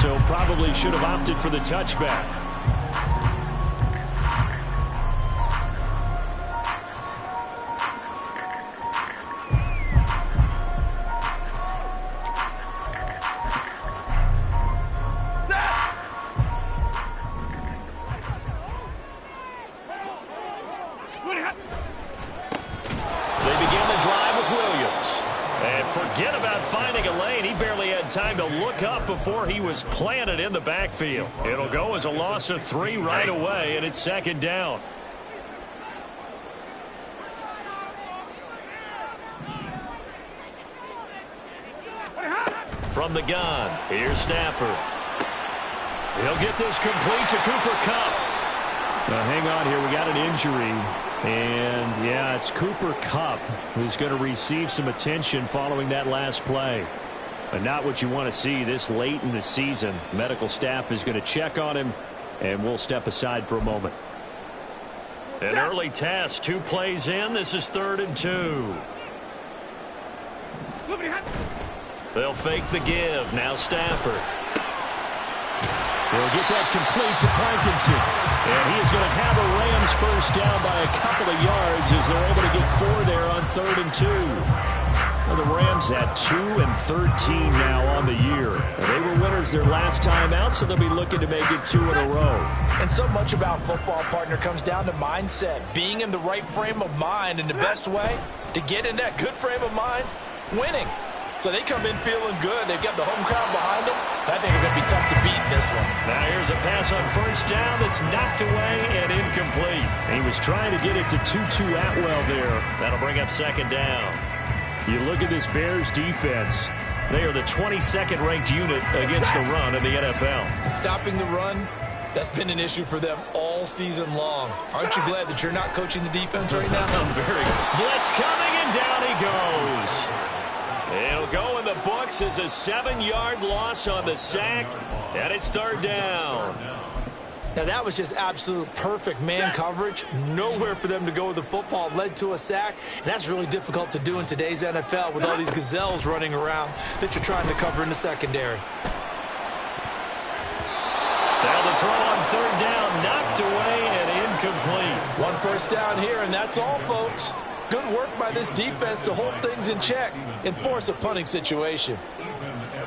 so probably should have opted for the touchback. Time to look up before he was planted in the backfield. It'll go as a loss of 3 right away, and it's second down. From the gun, here's Stafford. He'll get this complete to Cooper Kupp. Now, hang on here. We got an injury. And, yeah, it's Cooper Kupp who's going to receive some attention following that last play. But not what you want to see this late in the season. Medical staff is going to check on him, and we'll step aside for a moment. An early test, 2 plays in. This is 3rd and 2. They'll fake the give. Now Stafford. They'll get that complete to Parkinson. And he is going to have a Rams first down by a couple of yards as they're able to get 4 there on 3rd and 2. Well, the Rams at 2-13 now on the year. They were winners their last time out, so they'll be looking to make it 2 in a row. And so much about football, partner, comes down to mindset. Being in the right frame of mind, and the best way to get in that good frame of mind, winning. So they come in feeling good. They've got the home crowd behind them. I think it's going to be tough to beat in this one. Now here's a pass on first down that's knocked away and incomplete. He was trying to get it to Tutu Atwell there. That'll bring up second down. You look at this Bears defense. They are the 22nd ranked unit against the run in the NFL. And stopping the run, that's been an issue for them all season long. Aren't you glad that you're not coaching the defense right now? I'm very good. Blitz coming, and down he goes. It'll go in the books as a 7-yard loss on the sack, and it's 3rd down. Now, that was just absolute perfect man coverage. Nowhere for them to go with the football. Led to a sack. And that's really difficult to do in today's NFL with all these gazelles running around that you're trying to cover in the secondary. Now the throw on 3rd down, knocked away and incomplete. 1 first down here, and that's all, folks. Good work by this defense to hold things in check and force a punting situation.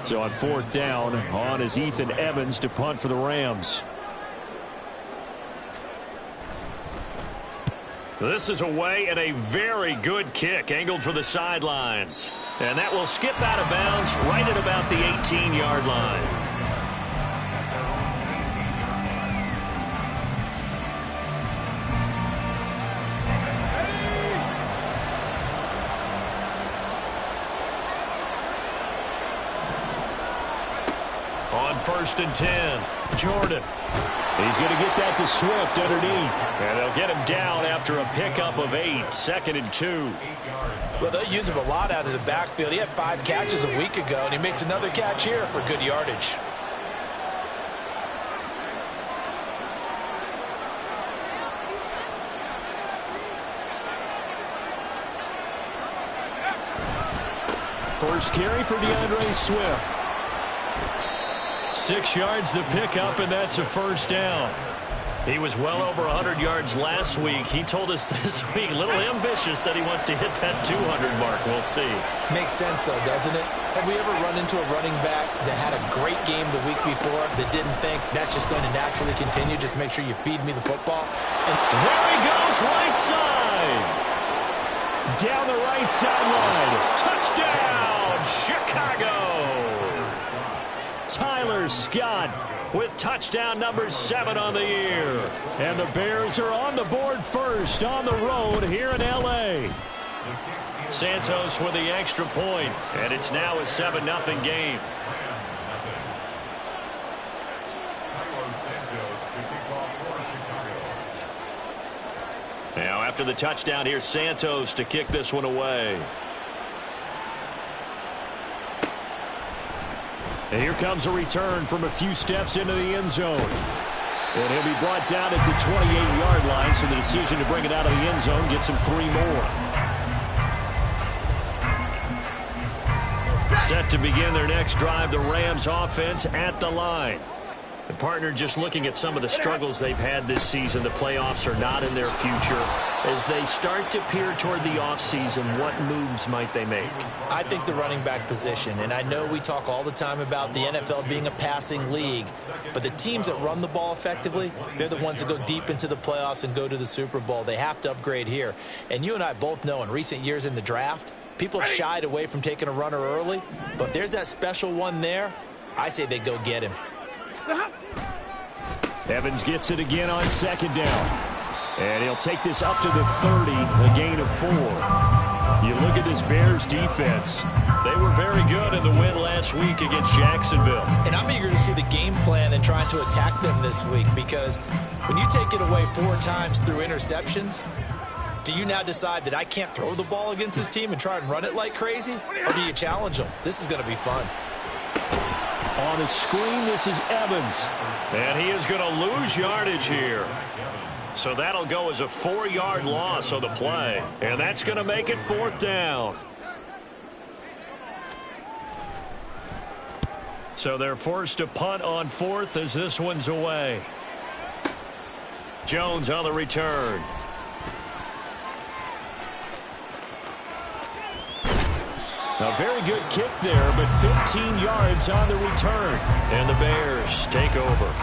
So on 4th down, on is Ethan Evans to punt for the Rams. This is away and a very good kick angled for the sidelines. And that will skip out of bounds right at about the 18-yard line. On 1st and 10, Jordan. He's going to get that to Swift underneath. And they'll get him down after a pickup of 8, 2nd and 2. Well, they'll use him a lot out of the backfield. He had 5 catches a week ago, and he makes another catch here for good yardage. First carry for DeAndre Swift. 6 yards the pickup, and that's a first down. He was well over 100 yards last week. He told us this week, a little ambitious, that he wants to hit that 200 mark. We'll see. Makes sense, though, doesn't it? Have we ever run into a running back that had a great game the week before that didn't think that's just going to naturally continue? Just make sure you feed me the football. And there he goes, right side. Down the right sideline. Touchdown, Chicago. Tyler Scott with touchdown number 7 on the year. And the Bears are on the board first on the road here in L.A. Santos with the extra point, and it's now a 7-0 game. Now after the touchdown, here's Santos to kick this one away. And here comes a return from a few steps into the end zone. And he'll be brought down at the 28-yard line, so the decision to bring it out of the end zone gets him 3 more. Set to begin their next drive, the Rams offense at the line. The partner, just looking at some of the struggles they've had this season, the playoffs are not in their future. As they start to peer toward the offseason, what moves might they make? I think the running back position, and I know we talk all the time about the NFL being a passing league, but the teams that run the ball effectively, they're the ones that go deep into the playoffs and go to the Super Bowl. They have to upgrade here. And you and I both know in recent years in the draft, people have shied away from taking a runner early, but if there's that special one there, I say they go get him. Evans gets it again on second down. And he'll take this up to the 30, a gain of 4. You look at this Bears defense. They were very good in the win last week against Jacksonville. And I'm eager to see the game plan and trying to attack them this week, because when you take it away 4 times through interceptions, do you now decide that I can't throw the ball against this team and try and run it like crazy? Or do you challenge them? This is going to be fun. On the screen, this is Evans. And he is going to lose yardage here. So that'll go as a 4-yard loss on the play. And that's going to make it 4th down. So they're forced to punt on 4th as this one's away. Jones on the return. A very good kick there, but 15 yards on the return. And the Bears take over.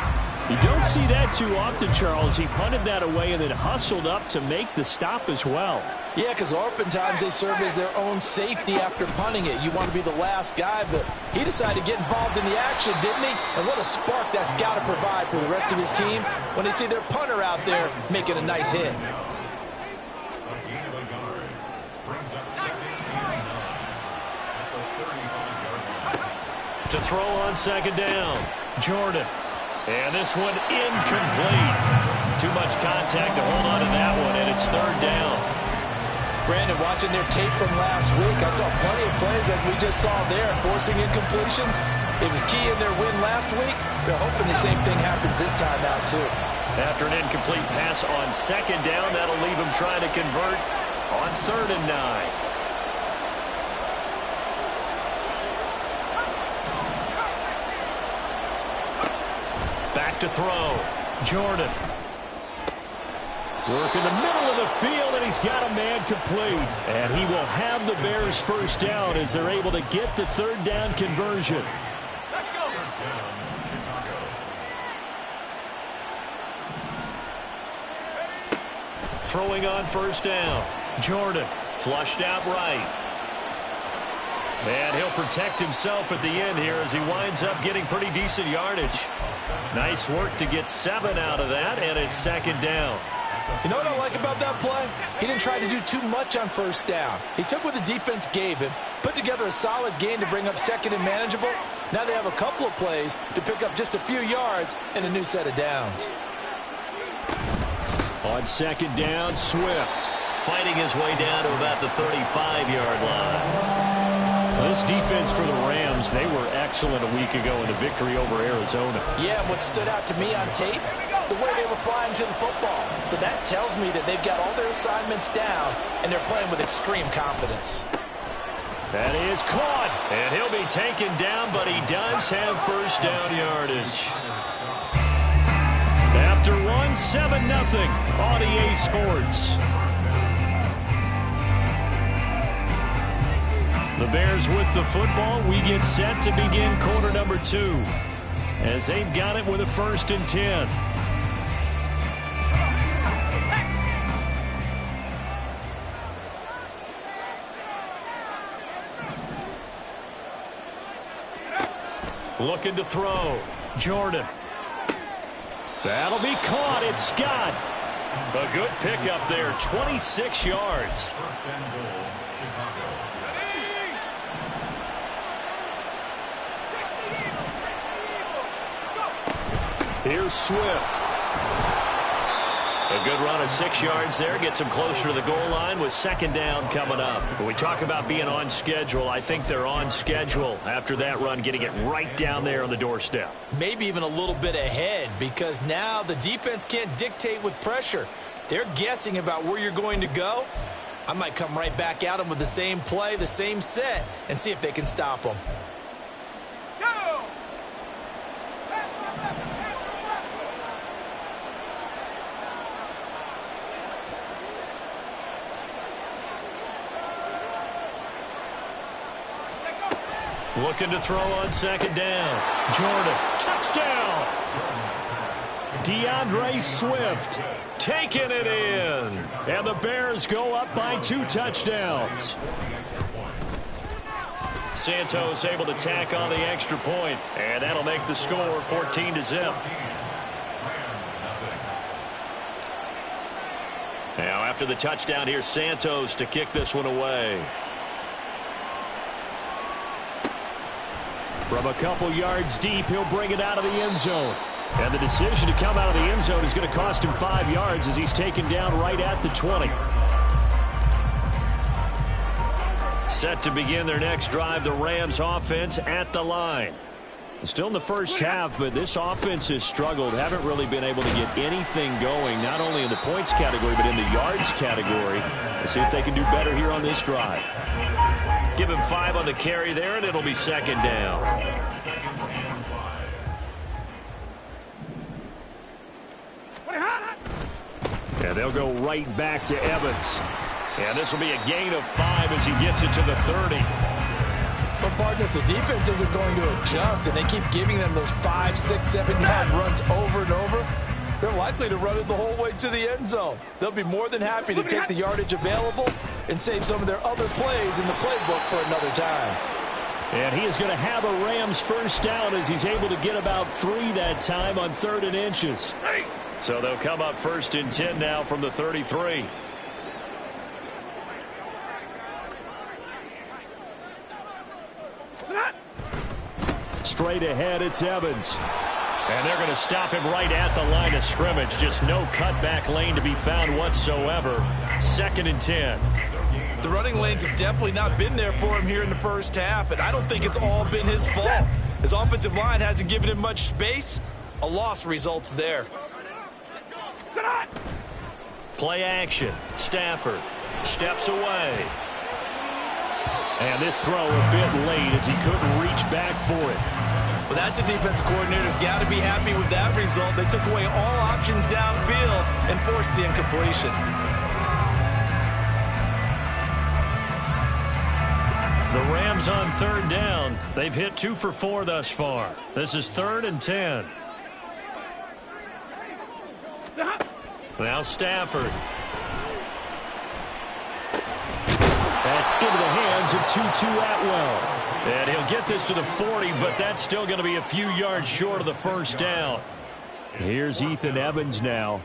You don't see that too often, Charles. He punted that away and then hustled up to make the stop as well. Yeah, because oftentimes they serve as their own safety after punting it. You want to be the last guy, but he decided to get involved in the action, didn't he? And what a spark that's got to provide for the rest of his team when they see their punter out there making a nice hit. To throw on second down, Jordan. And this one incomplete. Too much contact to hold on to that one, and it's 3rd down. Brandon, watching their tape from last week, I saw plenty of plays like we just saw there, forcing incompletions. It was key in their win last week. They're hoping the same thing happens this time out, too. After an incomplete pass on second down, that'll leave them trying to convert on 3rd and 9. Back to throw. Jordan. Work in the middle of the field, and he's got a man complete. And he will have the Bears 1st down as they're able to get the 3rd down conversion. Let's go. Throwing on 1st down. Jordan flushed out right. And he'll protect himself at the end here as he winds up getting pretty decent yardage. Nice work to get 7 out of that, and it's 2nd down. You know what I like about that play? He didn't try to do too much on 1st down. He took what the defense gave him, put together a solid gain to bring up 2nd and manageable. Now they have a couple of plays to pick up just a few yards and a new set of downs. On 2nd down, Swift. Fighting his way down to about the 35-yard line. Well, this defense for the Rams, they were excellent a week ago in the victory over Arizona. Yeah, and what stood out to me on tape, the way they were flying to the football. So that tells me that they've got all their assignments down, and they're playing with extreme confidence. That is caught. And he'll be taken down, but he does have 1st down yardage. After one, 7-0 on EA Sports. The Bears with the football. We get set to begin quarter number 2 as they've got it with a 1st and 10. Looking to throw. Jordan. That'll be caught. It's Scott. A good pickup there. 26 yards. Here's Swift. A good run of 6 yards there. Gets him closer to the goal line with 2nd down coming up. When we talk about being on schedule, I think they're on schedule after that run, getting it right down there on the doorstep. Maybe even a little bit ahead, because now the defense can't dictate with pressure. They're guessing about where you're going to go. I might come right back at them with the same play, the same set, and see if they can stop them. Looking to throw on second down. Jordan, touchdown! DeAndre Swift taking it in. And the Bears go up by 2 touchdowns. Santos able to tack on the extra point, and that'll make the score 14-0. Now after the touchdown, here's Santos to kick this one away. From a couple yards deep, he'll bring it out of the end zone. And the decision to come out of the end zone is going to cost him 5 yards as he's taken down right at the 20. Set to begin their next drive, the Rams offense at the line. Still in the first half, but this offense has struggled. Haven't really been able to get anything going, not only in the points category, but in the yards category. Let's see if they can do better here on this drive. Give him 5 on the carry there, and it'll be second down. And they'll go right back to Evans. And this will be a gain of 5 as he gets it to the 30. But, partner, if the defense isn't going to adjust and they keep giving them those 5, 6, 7-yard runs over and over, they're likely to run it the whole way to the end zone. They'll be more than happy to take the yardage available and save some of their other plays in the playbook for another time. And he is going to have a Rams first down as he's able to get about 3 that time on 3rd and inches. So they'll come up 1st and 10 now from the 33. Straight ahead, it's Evans. And they're going to stop him right at the line of scrimmage. Just no cutback lane to be found whatsoever. 2nd and 10. The running lanes have definitely not been there for him here in the first half, and I don't think it's all been his fault. His offensive line hasn't given him much space. A loss results there. Play action. Stafford steps away. And this throw a bit late as he couldn't reach back for it. Well, that's a defensive coordinator's got to be happy with that result. They took away all options downfield and forced the incompletion. The Rams on 3rd down. They've hit 2 for 4 thus far. This is 3rd and 10. Now Stafford. That's into the hands of Tutu Atwell. And he'll get this to the 40, but that's still going to be a few yards short of the first down. Here's Ethan Evans now.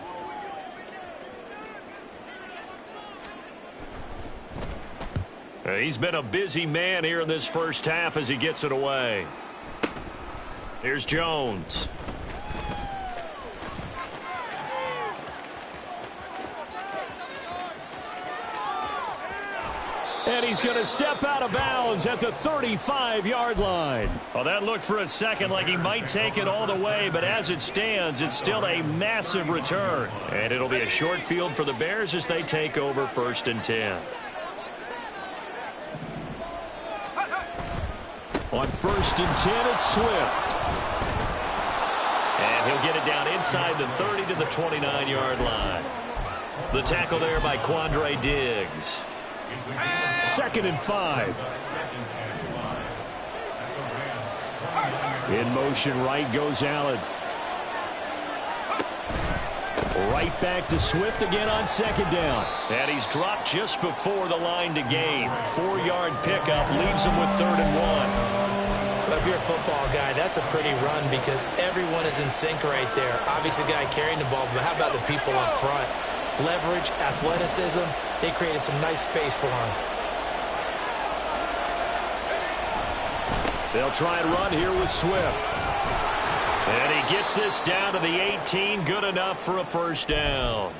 He's been a busy man here in this first half as he gets it away. Here's Jones. And he's going to step out of bounds at the 35-yard line. Well, that looked for a second like he might take it all the way, but as it stands, it's still a massive return. And it'll be a short field for the Bears as they take over 1st and 10. On 1st and 10, it's Swift. And he'll get it down inside the 30 to the 29-yard line. The tackle there by Quandre Diggs. 2nd and 5. In motion, right goes Allen. Right back to Swift again on 2nd down. And he's dropped just before the line to gain. 4-yard pickup leaves him with 3rd and 1. Well, if you're a football guy, that's a pretty run because everyone is in sync right there. Obviously, the guy carrying the ball, but how about the people up front? Leverage, athleticism, they created some nice space for him. They'll try and run here with Swift. And he gets this down to the 18, good enough for a first down.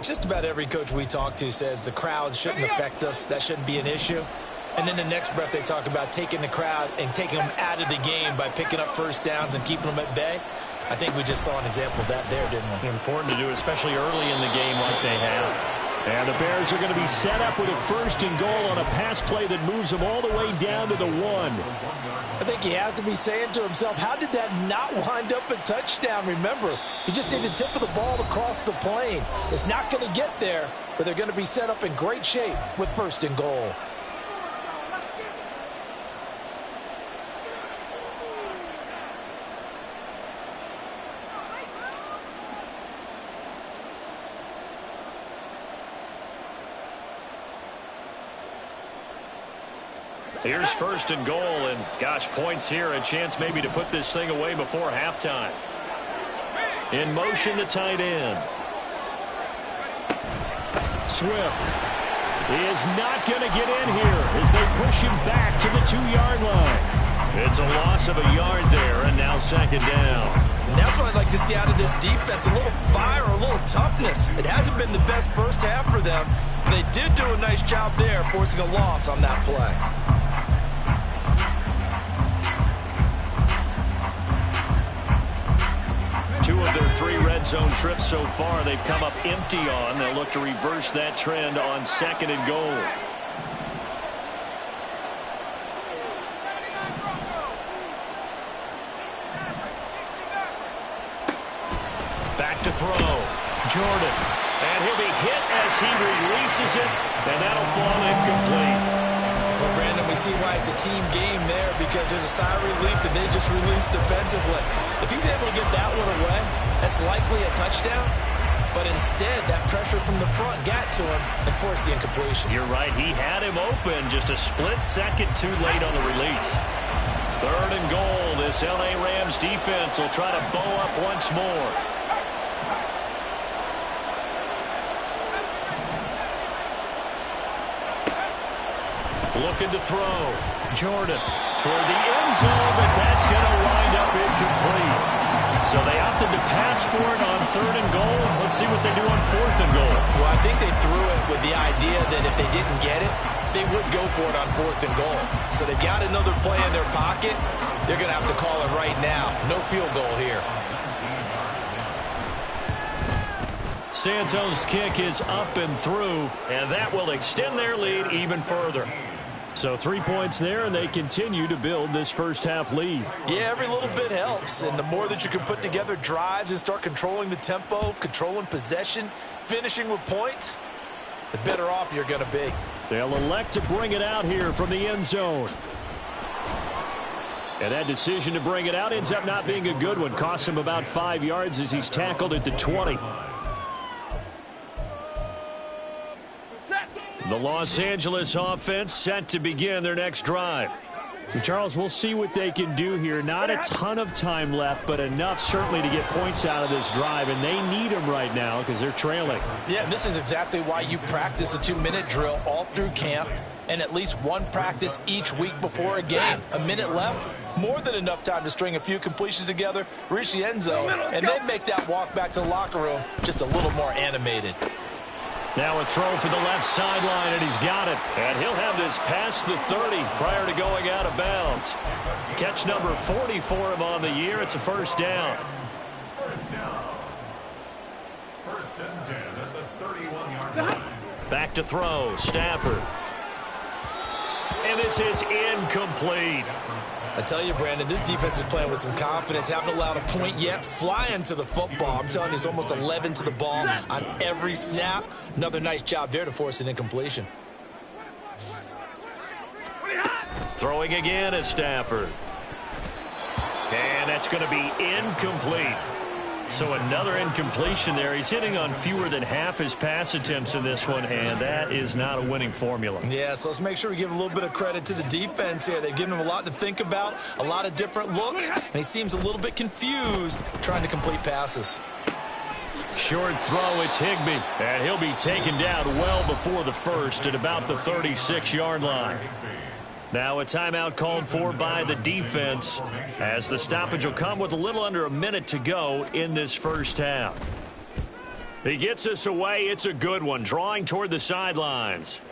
Just about every coach we talk to says the crowd shouldn't affect us. That shouldn't be an issue. And then the next breath they talk about taking the crowd and taking them out of the game by picking up first downs and keeping them at bay. I think we just saw an example of that there, didn't we? Important to do, especially early in the game like they have. And the Bears are going to be set up with a 1st and goal on a pass play that moves them all the way down to the 1. I think he has to be saying to himself, how did that not wind up a touchdown? Remember, he just needed the tip of the ball to cross the plane. It's not going to get there, but they're going to be set up in great shape with 1st and goal. Here's 1st and goal, and gosh, points here, a chance maybe to put this thing away before halftime. In motion to tight end. Swift is not going to get in here as they push him back to the 2-yard line. It's a loss of a yard there, and now 2nd down. And that's what I'd like to see out of this defense, a little fire, a little toughness. It hasn't been the best first half for them. They did do a nice job there, forcing a loss on that play. Two of their 3 red zone trips so far they've come up empty on. They'll look to reverse that trend on 2nd and goal. Back to throw. Jordan. And he'll be hit as he releases it, and that'll fall incomplete. Well, Brandon, we see why it's a team game there, because there's a sigh of relief that they just released defensively. If he's able to get that one away, that's likely a touchdown. But instead, that pressure from the front got to him and forced the incompletion. You're right. He had him open, just a split second too late on the release. 3rd and goal. This L.A. Rams defense will try to bow up once more. Looking to throw. Jordan toward the end zone, but that's going to wind up incomplete. So they opted to pass for it on 3rd and goal. Let's see what they do on 4th and goal. Well, I think they threw it with the idea that if they didn't get it, they would go for it on 4th and goal. So they've got another play in their pocket. They're going to have to call it right now. No field goal here. Santos' kick is up and through, and that will extend their lead even further. So 3 points there, and they continue to build this first half lead. Yeah, every little bit helps, and the more that you can put together drives and start controlling the tempo, controlling possession, finishing with points, the better off you're going to be. They'll elect to bring it out here from the end zone. And that decision to bring it out ends up not being a good one. Costs him about 5 yards as he's tackled at the 20. The Los Angeles offense set to begin their next drive. Charles, we'll see what they can do here. Not a ton of time left, but enough certainly to get points out of this drive, and they need them right now because they're trailing. Yeah, and this is exactly why you practice a 2-minute drill all through camp and at least one practice each week before a game. A minute left, more than enough time to string a few completions together, reach the end zone, and then make that walk back to the locker room just a little more animated. Now a throw for the left sideline, and he's got it. And he'll have this past the 30 prior to going out of bounds. Catch number 40 for him on the year. It's a 1st down. First and 10 at the 31-yard line. Back to throw. Stafford. And this is incomplete. I tell you, Brandon, this defense is playing with some confidence. Haven't allowed a point yet. Flying to the football. I'm telling you, it's almost 11 to the ball on every snap. Another nice job there to force an incompletion. Throwing again is Stafford. And that's going to be incomplete. So another incompletion there. He's hitting on fewer than half his pass attempts in this one, and that is not a winning formula. Yeah, so let's make sure we give a little bit of credit to the defense here. They've given him a lot to think about, a lot of different looks, and he seems a little bit confused trying to complete passes. Short throw, it's Higbee, and he'll be taken down well before the first at about the 36-yard line. Now a timeout called for by the defense as the stoppage will come with a little under a minute to go in this first half. He gets us away. It's a good one, drawing toward the sidelines.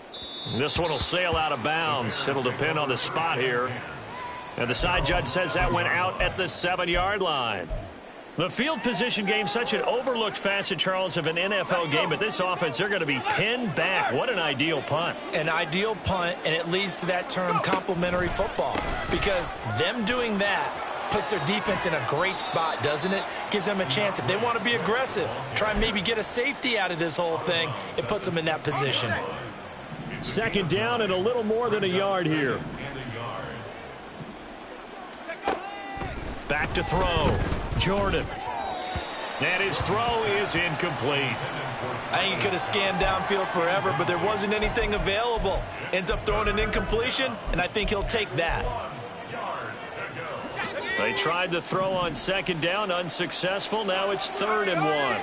This one will sail out of bounds. It'll depend on the spot here. And the side judge says that went out at the 7-yard line. The field position game, such an overlooked facet, Charles, of an NFL game, but this offense, they're going to be pinned back. What an ideal punt. An ideal punt, and it leads to that term complementary football, because them doing that puts their defense in a great spot, doesn't it? Gives them a chance. If they want to be aggressive, try and maybe get a safety out of this whole thing, it puts them in that position. Second down and a little more than a yard here. Back to throw. Jordan. And his throw is incomplete. I think he could have scanned downfield forever, but there wasn't anything available. Ends up throwing an incompletion, and I think he'll take that. They tried the throw on second down, unsuccessful. Now it's 3rd and 1.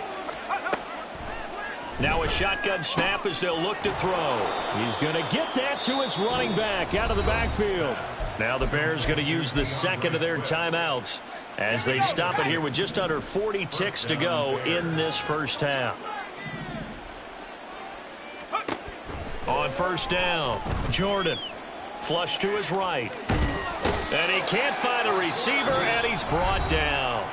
Now a shotgun snap as they'll look to throw. He's going to get that to his running back out of the backfield. Now the Bears going to use the second of their timeouts as they stop it here with just under 40 ticks to go in this first half. On first down, Jordan. Flush to his right. And he can't find a receiver, and he's brought down.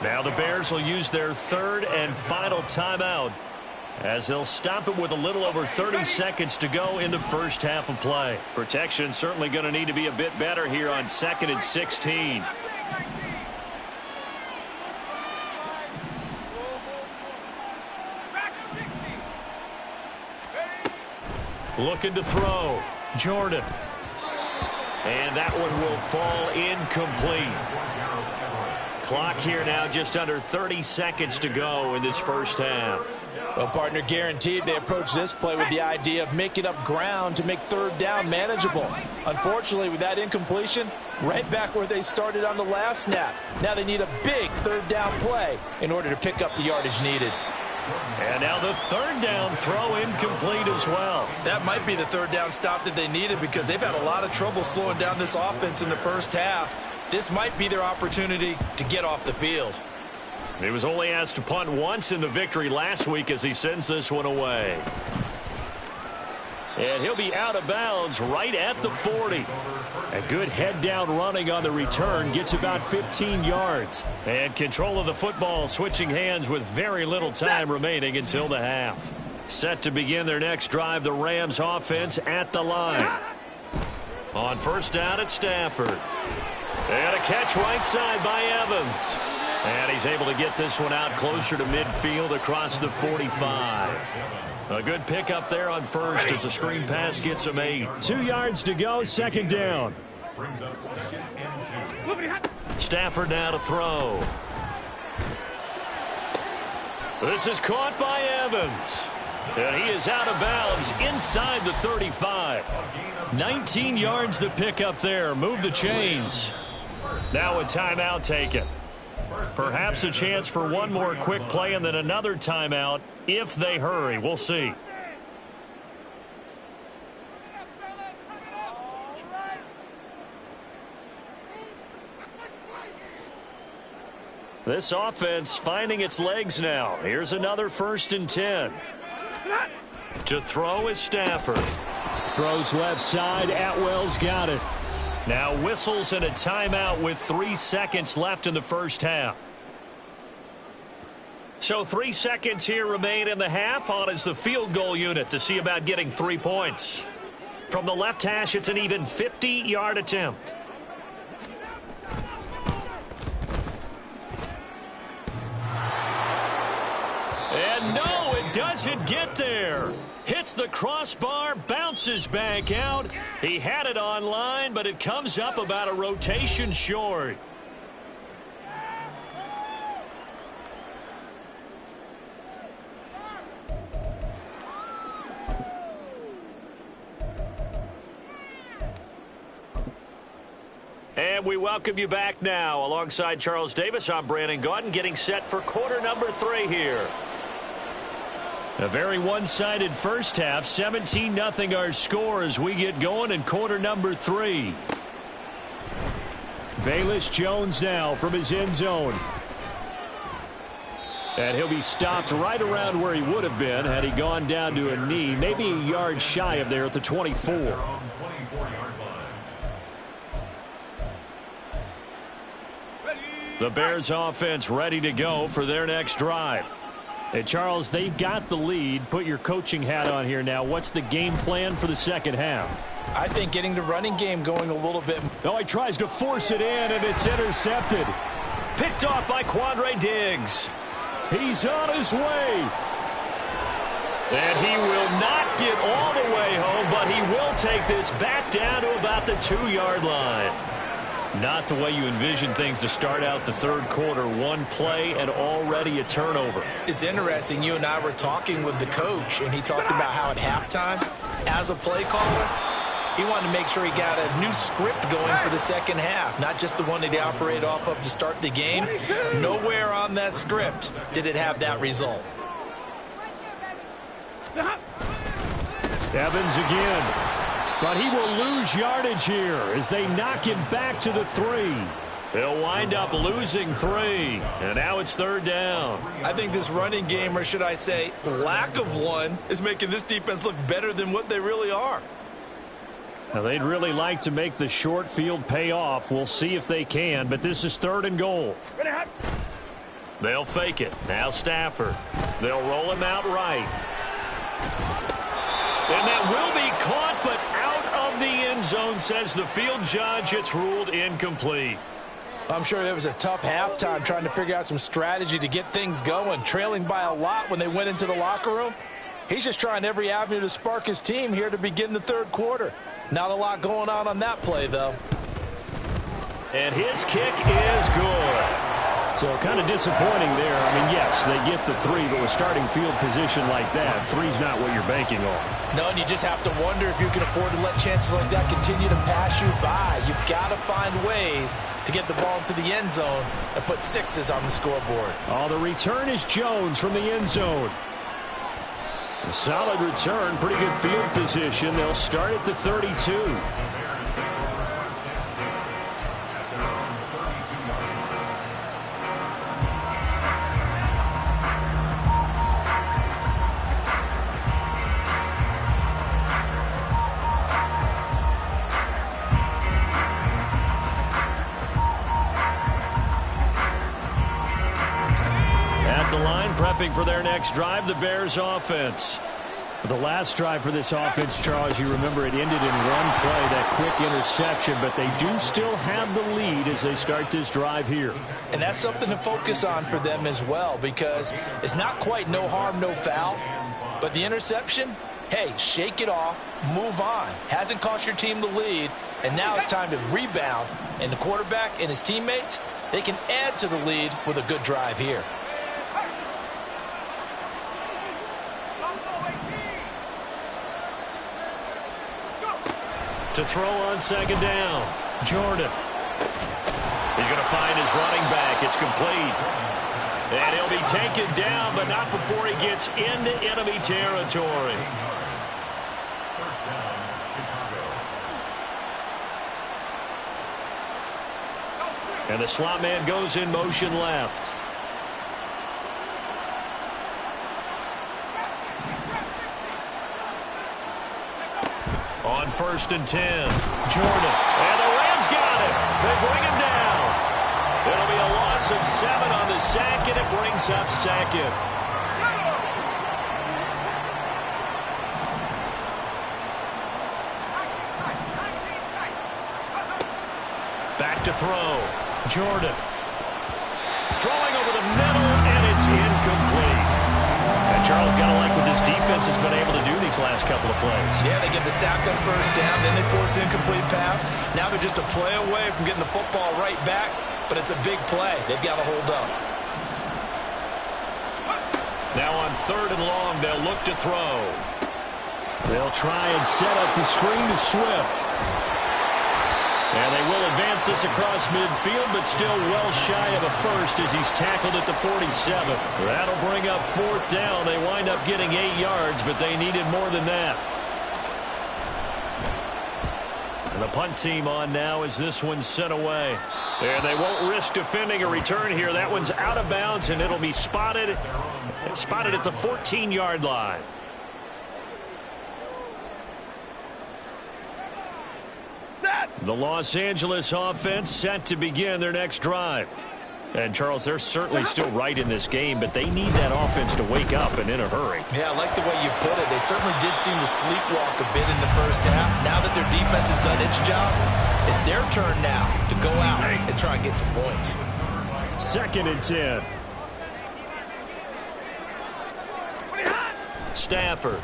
Now the Bears will use their 3rd and final timeout as they'll stop it with a little over 30 seconds to go in the first half of play. Protection certainly going to need to be a bit better here on 2nd and 16. Looking to throw. Jordan. And that one will fall incomplete. Clock here now just under 30 seconds to go in this first half. Well, partner, guaranteed they approach this play with the idea of making up ground to make 3rd down manageable. Unfortunately, with that incompletion, right back where they started on the last snap. Now they need a big 3rd down play in order to pick up the yardage needed. And now the 3rd down throw incomplete as well. That might be the 3rd down stop that they needed, because they've had a lot of trouble slowing down this offense in the first half. This might be their opportunity to get off the field. He was only asked to punt once in the victory last week as he sends this one away. And he'll be out of bounds right at the 40. A good head-down running on the return gets about 15 yards. And control of the football switching hands with very little time remaining until the half. Set to begin their next drive, the Rams offense at the line. On first down at Stafford. And a catch right side by Evans. And he's able to get this one out closer to midfield across the 45. A good pickup there on first as the screen pass gets him 8. 2 yards to go, second down. Stafford now to throw. This is caught by Evans. And he is out of bounds inside the 35. 19 yards to pick up there. Move the chains. Now a timeout taken. Perhaps a chance for one more quick play and then another timeout if they hurry. We'll see. This offense finding its legs now. Here's another 1st and 10. To throw is Stafford. Throws left side. Atwell's got it. Now whistles and a timeout with 3 seconds left in the first half. So 3 seconds here remain in the half. On is the field goal unit to see about getting 3 points. From the left hash, it's an even 50-yard attempt. And no, it doesn't get there. Hits the crossbar, bounces back out. He had it online, but it comes up about a rotation short. And we welcome you back now. Alongside Charles Davis, I'm Brandon Gaudin, getting set for quarter number 3 here. A very one-sided first half. 17-0 our score as we get going in quarter number 3. Velus Jones now from his end zone. And he'll be stopped right around where he would have been had he gone down to a knee, maybe a yard shy of there at the 24. The Bears offense ready to go for their next drive. Hey, Charles, they've got the lead. Put your coaching hat on here now. What's the game plan for the second half? I think getting the running game going a little bit. Oh, he tries to force it in, and it's intercepted. Picked off by Quandre Diggs. He's on his way. And he will not get all the way home, but he will take this back down to about the 2-yard line. Not the way you envision things to start out the third quarter. One play and already a turnover. It's interesting. You and I were talking with the coach, and he talked about how at halftime, as a play caller, he wanted to make sure he got a new script going for the second half, not just the one that he operated off of to start the game. Nowhere on that script did it have that result. Evans again. But he will lose yardage here as they knock him back to the 3. He'll wind up losing 3. And now it's third down. I think this running game, or should I say lack of one, is making this defense look better than what they really are. Now, they'd really like to make the short field pay off. We'll see if they can, but this is 3rd and goal. They'll fake it. Now Stafford. They'll roll him out right. And that will be caught, but out of the end zone, says the field judge. It's ruled incomplete. I'm sure there was a tough halftime trying to figure out some strategy to get things going, trailing by a lot when they went into the locker room. He's just trying every avenue to spark his team here to begin the third quarter. Not a lot going on that play, though. And his kick is good. So kind of disappointing there. I mean, yes, they get the 3, but with starting field position like that, 3's not what you're banking on. No, and you just have to wonder if you can afford to let chances like that continue to pass you by. You've got to find ways to get the ball into the end zone and put 6s on the scoreboard. Oh, the return is Jones from the end zone. A solid return, pretty good field position. They'll start at the 32. Prepping for their next drive, the Bears offense. The last drive for this offense, Charles, you remember it ended in one play, that quick interception, but they do still have the lead as they start this drive here. And that's something to focus on for them as well, because it's not quite no harm, no foul, but the interception, hey, shake it off, move on. Hasn't cost your team the lead, and now it's time to rebound, and the quarterback and his teammates, they can add to the lead with a good drive here. To throw on second down, Jordan. He's going to find his running back. It's complete. And he'll be taken down, but not before he gets into enemy territory. First down, Chicago. And the slot man goes in motion left. On 1st and 10, Jordan. And the Rams got it. They bring him down. It'll be a loss of 7 on the sack, and it brings up 2nd. Back to throw. Jordan. Throwing over the middle, and it's incomplete. And Charles, got to like what this defense has been able to do these last couple of plays. Yeah, they get the sack on 1st down, then they force the incomplete pass. Now they're just a play away from getting the football right back, but it's a big play. They've got to hold up. Now on 3rd and long, they'll look to throw. They'll try and set up the screen to Swift. And they will advance this across midfield, but still well shy of a first as he's tackled at the 47. That'll bring up 4th down. They wind up getting 8 yards, but they needed more than that. And the punt team on now as this one's sent away. And they won't risk defending a return here. That one's out of bounds, and it'll be spotted at the 14-yard line. The Los Angeles offense set to begin their next drive. And, Charles, they're certainly still right in this game, but they need that offense to wake up and in a hurry. Yeah, I like the way you put it. They certainly did seem to sleepwalk a bit in the first half. Now that their defense has done its job, it's their turn now to go out and try and get some points. 2nd and 10. Stafford.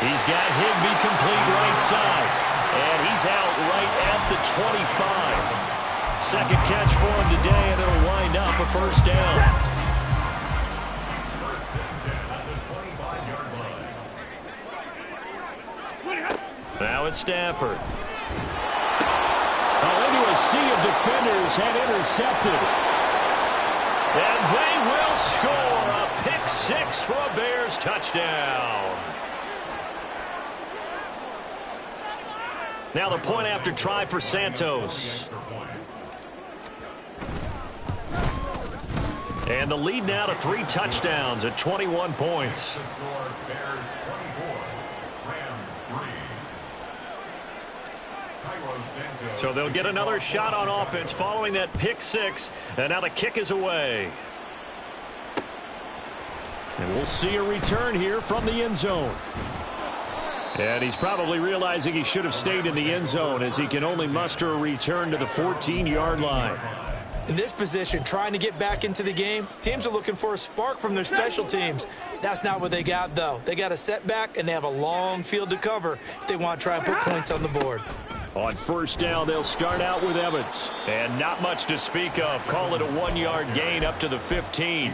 He's got Higbee complete right side. And he's out right at the 25. Second catch for him today, and it'll wind up a first down. First and 10 at the 25-yard line. Now it's Stafford. Into a sea of defenders and intercepted. And they will score a pick six for a Bears touchdown. Now the point after try for Santos. And the lead now to 3 touchdowns at 21 points. The score, Bears 24, Rams 3. So they'll get another shot on offense following that pick six. And now the kick is away. And we'll see a return here from the end zone. And he's probably realizing he should have stayed in the end zone as he can only muster a return to the 14-yard line. In this position, trying to get back into the game, teams are looking for a spark from their special teams. That's not what they got, though. They got a setback, and they have a long field to cover if they want to try and put points on the board. On first down, they'll start out with Evans. And not much to speak of. Call it a 1-yard gain up to the 15.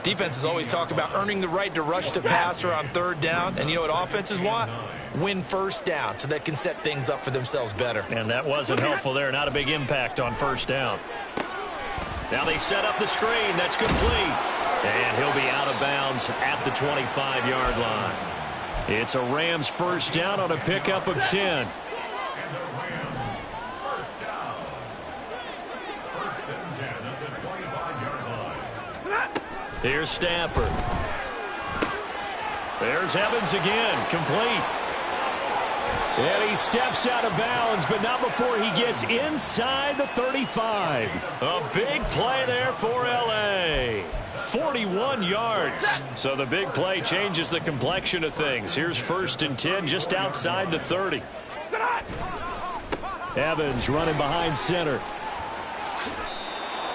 Defenses always talk about earning the right to rush the passer on 3rd down. And you know what offenses want? Win first down so they can set things up for themselves better. And that wasn't helpful there. Not a big impact on first down. Now they set up the screen. That's complete. And he'll be out of bounds at the 25-yard line. It's a Rams first down on a pickup of 10. And the Rams first down. First and 10 at the 25-yard line. Here's Stafford. There's Evans again, complete. And he steps out of bounds, but not before he gets inside the 35. A big play there for L.A. 41 yards. So the big play changes the complexion of things. Here's 1st and 10 just outside the 30. Evans running behind center.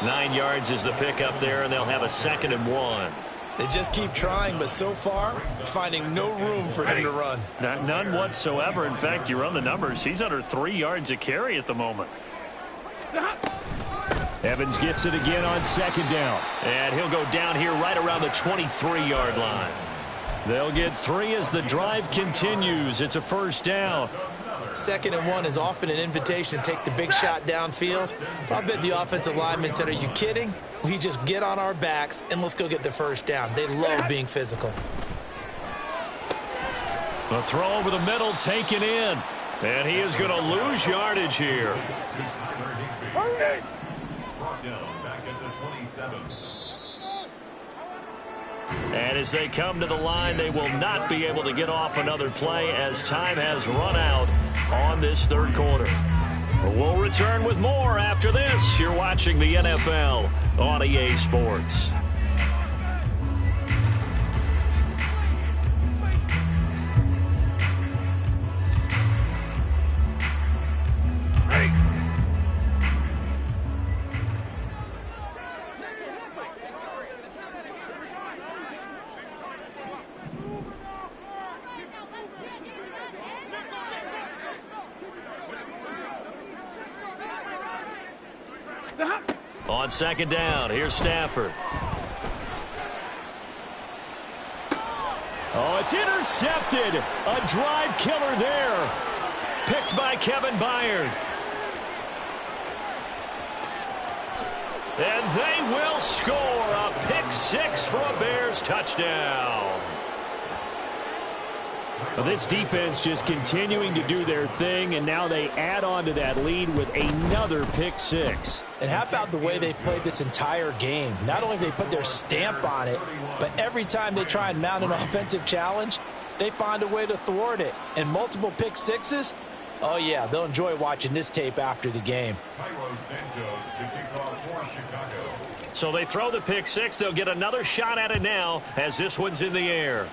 9 yards is the pickup there, and they'll have a 2nd and 1. They just keep trying, but so far, finding no room for him to run. None whatsoever. In fact, you run the numbers. He's under 3 yards a carry at the moment. Evans gets it again on 2nd down. And he'll go down here right around the 23-yard line. They'll get 3 as the drive continues. It's a first down. 2nd and 1 is often an invitation to take the big shot downfield. I bet the offensive lineman said, are you kidding? We just get on our backs and let's go get the first down. They love being physical. A throw over the middle taken in. And he is going to lose yardage here. Brought down back at the 27. And as they come to the line, they will not be able to get off another play as time has run out on this 3rd quarter. We'll return with more after this. You're watching the NFL on EA Sports. On 2nd down, here's Stafford. Oh, it's intercepted. A drive killer there. Picked by Kevin Byard. And they will score a pick six for a Bears touchdown. Well, this defense just continuing to do their thing, and now they add on to that lead with another pick six. And how about the way they've played this entire game? Not only have they put their stamp on it, but every time they try and mount an offensive challenge, they find a way to thwart it. And multiple pick sixes, Oh, yeah, they'll enjoy watching this tape after the game. So they throw the pick six. They'll get another shot at it now as this one's in the air.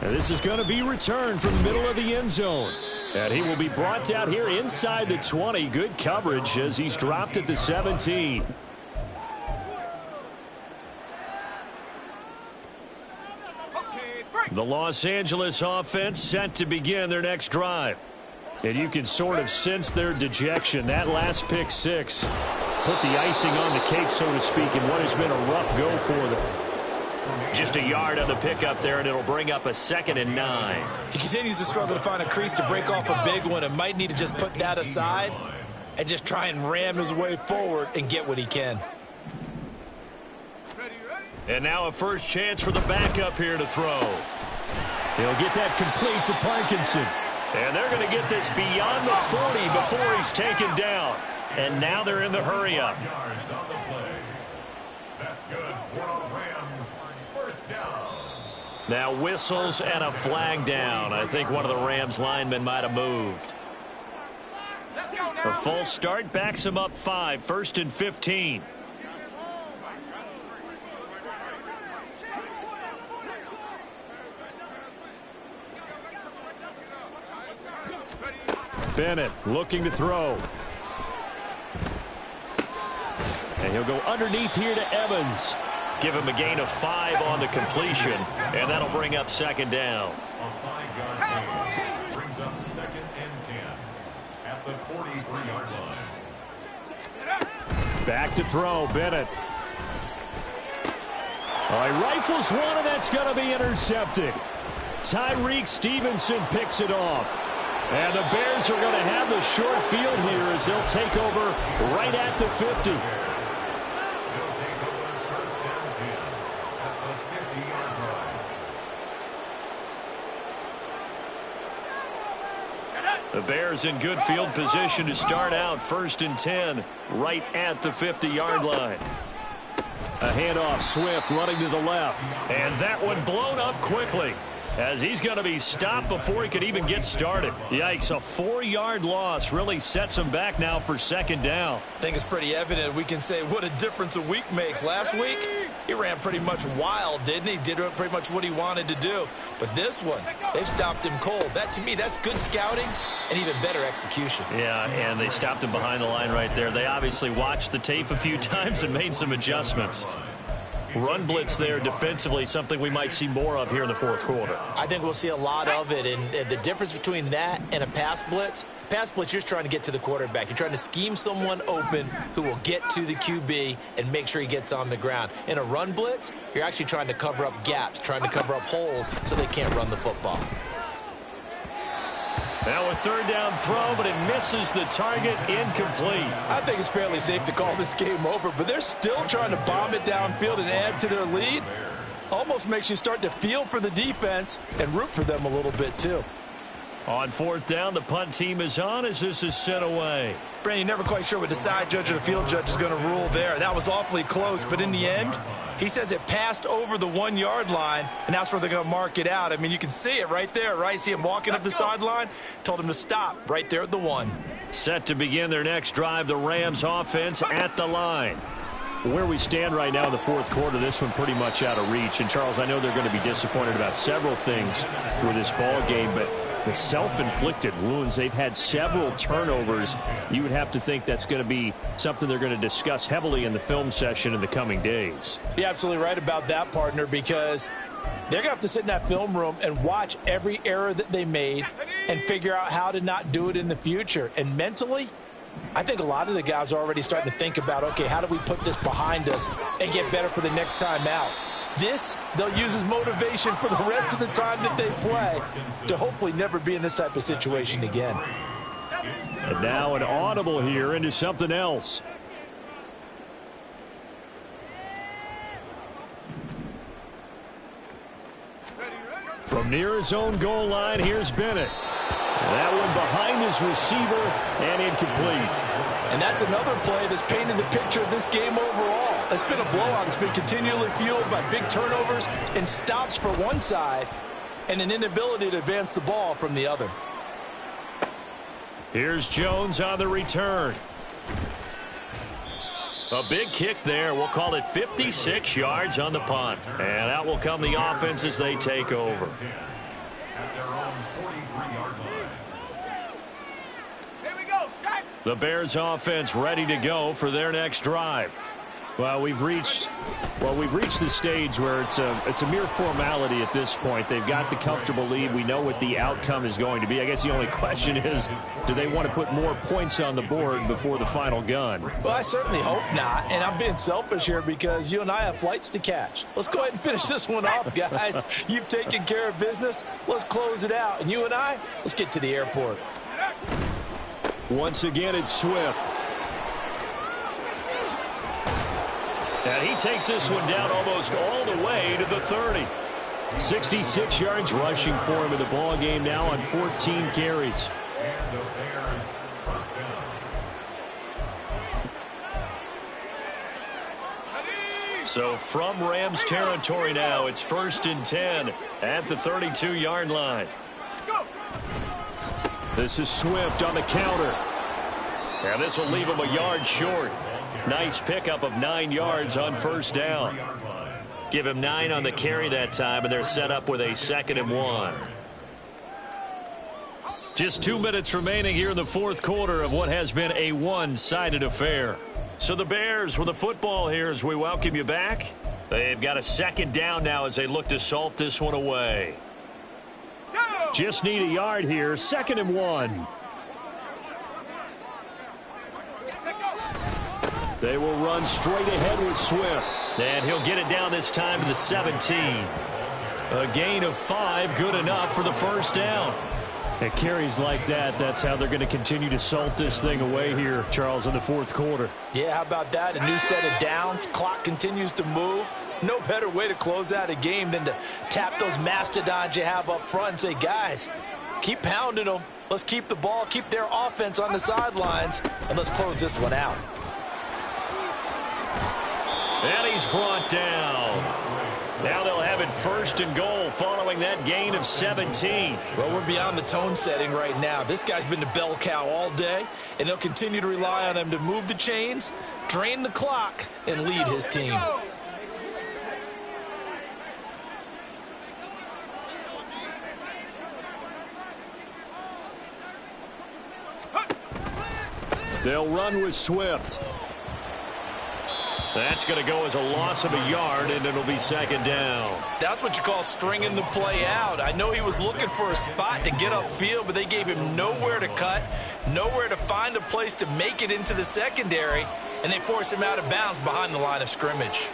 And this is going to be returned from the middle of the end zone. And he will be brought down here inside the 20. Good coverage as he's dropped at the 17. The Los Angeles offense set to begin their next drive. And you can sort of sense their dejection. That last pick six put the icing on the cake, so to speak, in what has been a rough go for them. Just a yard on the pickup there, and it'll bring up a 2nd and 9. He continues to struggle to find a crease to break off a big one and might need to just put that aside and just try and ram his way forward and get what he can. And now a first chance for the backup here to throw. He'll get that complete to Parkinson. And they're going to get this beyond the 40 before he's taken down. And now they're in the hurry-up. That's good for the Rams. First down. Now whistles and a flag down. I think one of the Rams linemen might have moved. A false start backs him up 5. 1st and 15. Bennett looking to throw. And he'll go underneath here to Evans. Give him a gain of 5 on the completion, and that'll bring up 2nd down. A 5-yard gain brings up 2nd and 10 at the 43-yard line. Back to throw, Bennett. All right, rifles one, and that's going to be intercepted. Tyreek Stevenson picks it off. And the Bears are going to have the short field here as they'll take over right at the 50. They'll take over 1st and 10 at the 50-yard line. The Bears in good field position to start out 1st and 10 right at the 50-yard line. A handoff, Swift running to the left. And that one blown up quickly, as he's going to be stopped before he could even get started. Yikes, a 4-yard loss really sets him back now for 2nd down. I think it's pretty evident. We can say what a difference a week makes. Last week, he ran pretty much wild, didn't he? Did pretty much what he wanted to do. But this one, they've stopped him cold. That, to me, that's good scouting and even better execution. Yeah, and they stopped him behind the line right there. They obviously watched the tape a few times and made some adjustments. Run blitz there defensively, something we might see more of here in the 4th quarter. I think we'll see a lot of it, and the difference between that and a pass blitz, you're just trying to get to the quarterback. You're trying to scheme someone open who will get to the QB and make sure he gets on the ground. In a run blitz, you're actually trying to cover up gaps, trying to cover up holes so they can't run the football. Now a 3rd down throw, but it misses the target, incomplete. I think it's fairly safe to call this game over, but they're still trying to bomb it downfield and add to their lead. Almost makes you start to feel for the defense and root for them a little bit too. On 4th down, the punt team is on as this is sent away. Brandon, you're never quite sure what the side judge or the field judge is going to rule there. That was awfully close, but in the end, he says it passed over the 1-yard line, and that's where they're going to mark it out. I mean, you can see it right there, right? See him walking up the sideline? Told him to stop right there at the 1. Set to begin their next drive, the Rams offense at the line. Where we stand right now in the 4th quarter, this one pretty much out of reach. And, Charles, I know they're going to be disappointed about several things with this ball game, but the self-inflicted wounds, they've had several turnovers. You would have to think that's going to be something they're going to discuss heavily in the film session in the coming days. You're absolutely right about that, partner, because they're going to have to sit in that film room and watch every error that they made and figure out how to not do it in the future. And mentally, I think a lot of the guys are already starting to think about, okay, how do we put this behind us and get better for the next time out? This, they'll use as motivation for the rest of the time that they play to hopefully never be in this type of situation again. And now an audible here into something else. From near his own goal line, here's Bennett. That one behind his receiver and incomplete. And that's another play that's painted the picture of this game overall. It's been a blowout. It's been continually fueled by big turnovers and stops for one side and an inability to advance the ball from the other. Here's Jones on the return. A big kick there. We'll call it 56 yards on the punt. And out will come the offense as they take over. At their own 43-yard line. Here we go, set. The Bears offense ready to go for their next drive. Well, we've reached the stage where it's a mere formality at this point. They've got the comfortable lead. We know what the outcome is going to be. I guess the only question is, do they want to put more points on the board before the final gun? Well, I certainly hope not, and I'm being selfish here because you and I have flights to catch. Let's go ahead and finish this one off, guys. You've taken care of business. Let's close it out, and you and I, let's get to the airport. Once again, it's Swift. And he takes this one down almost all the way to the 30. 66 yards rushing for him in the ball game now on 14 carries. And the Bears first down. So from Rams territory now, it's 1st and 10 at the 32-yard line. This is Swift on the counter. And this will leave him a yard short. Nice pickup of 9 yards on first down. Give him 9 on the carry that time, and they're set up with a 2nd and 1. Just 2 minutes remaining here in the fourth quarter of what has been a one-sided affair. So the Bears with the football here as we welcome you back. They've got a 2nd down now as they look to salt this one away. Just need a yard here. 2nd and 1. They will run straight ahead with Swift. And he'll get it down this time to the 17. A gain of 5, good enough for the first down. At carries like that, that's how they're going to continue to salt this thing away here, Charles, in the fourth quarter. Yeah, how about that? A new set of downs. Clock continues to move. No better way to close out a game than to tap those mastodons you have up front and say, guys, keep pounding them. Let's keep the ball, keep their offense on the sidelines, and let's close this one out. And he's brought down. Now they'll have it 1st and goal following that gain of 17. Well, we're beyond the tone setting right now. This guy's been the bell cow all day, and they'll continue to rely on him to move the chains, drain the clock, and lead his team. They'll run with Swift. That's going to go as a loss of a yard, and it'll be 2nd down. That's what you call stringing the play out. I know he was looking for a spot to get upfield, but they gave him nowhere to cut, nowhere to find a place to make it into the secondary, and they forced him out of bounds behind the line of scrimmage.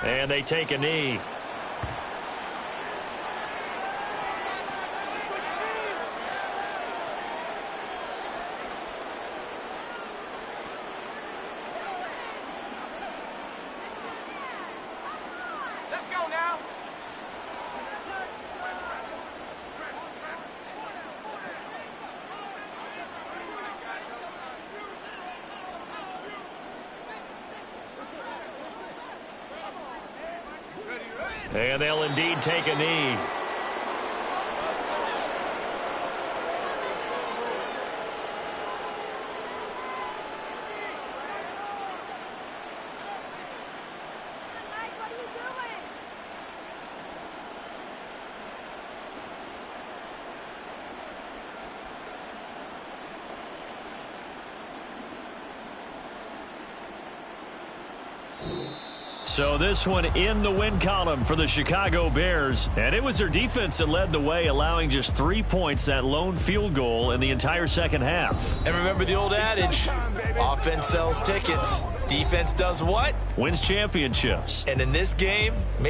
And they take a knee. Let's go now. And they'll indeed take a knee. What are you doing? So this one in the win column for the Chicago Bears. And it was their defense that led the way, allowing just 3 points, that lone field goal in the entire second half. And remember the old adage, offense sells tickets. Defense does what? Wins championships. And in this game, maybe